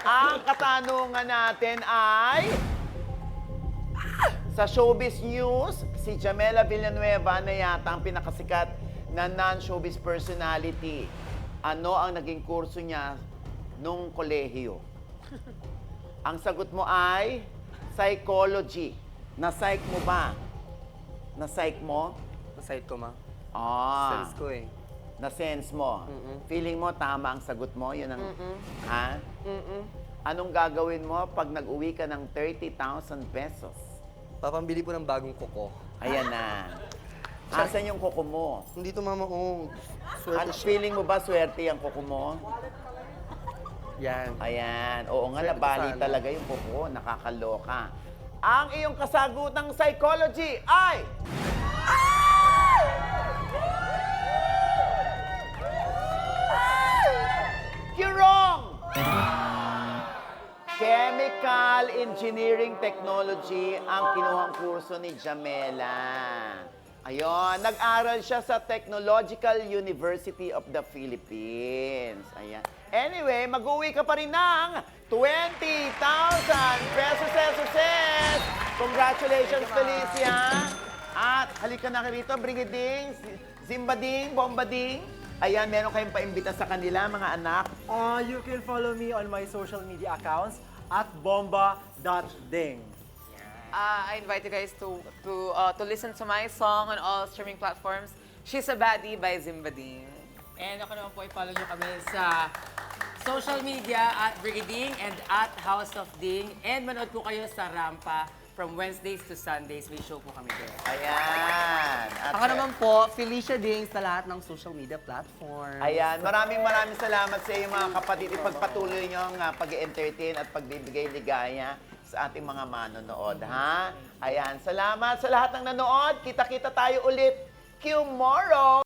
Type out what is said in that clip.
Ang katanungan natin ay... Sa showbiz news, si Jamela Villanueva na yata ang pinakasikat na non-showbiz personality. Ano ang naging kurso niya nung kolehiyo? Ang sagot mo ay psychology. Na-psych mo ba? Na-psych mo? Masayit ko, ma. Ah. Sense ko eh. Na-sense mo? Feeling mo tama ang sagot mo? Yun ang... Ha? Anong gagawin mo pag nag-uwi ka ng 30,000 pesos? Papambili po ng bagong kuko. Ayan na. Asan yung kuko mo? Hindi to, mama, oh. Swerte At siya. feeling mo ba swerte ang kuko mo? Yan. Ayan. Oo nga, Swerte nabali sana. talaga yung kuko. Nakakaloka. Ang iyong kasagutang psychology ay... You're wrong! Chemical Engineering Technology ang kinuhang kurso ni Jamela. Ayun, nag-aral siya sa Technological University of the Philippines. Ayan. Anyway, mag-uwi ka pa rin ng 20,000 pesos. Congratulations, Felicia. At halika na rito, Brigading, Zimbading, Bombading. Ayan, meron kayong paimbita sa kanila, mga anak. You can follow me on my social media accounts at bomba.ding. I invite you guys to listen to my song on all streaming platforms. She's a Baddie by Zimbading. And ako naman po, i-follow nyo kami sa social media at Brigading and at House of Ding. And manood po kayo sa Rampa from Wednesdays to Sundays. May show po kami there. Ayan. At, Ako naman po, Felicia Ding sa lahat ng social media platform. Ayan, maraming salamat sa iyo mga kapatid. Ipagpatuloy nyo ang pag-entertain at pagbibigay ligaya sa ating mga manonood, ha? Ayan, salamat sa lahat ng nanood. Kita-kita tayo ulit tomorrow.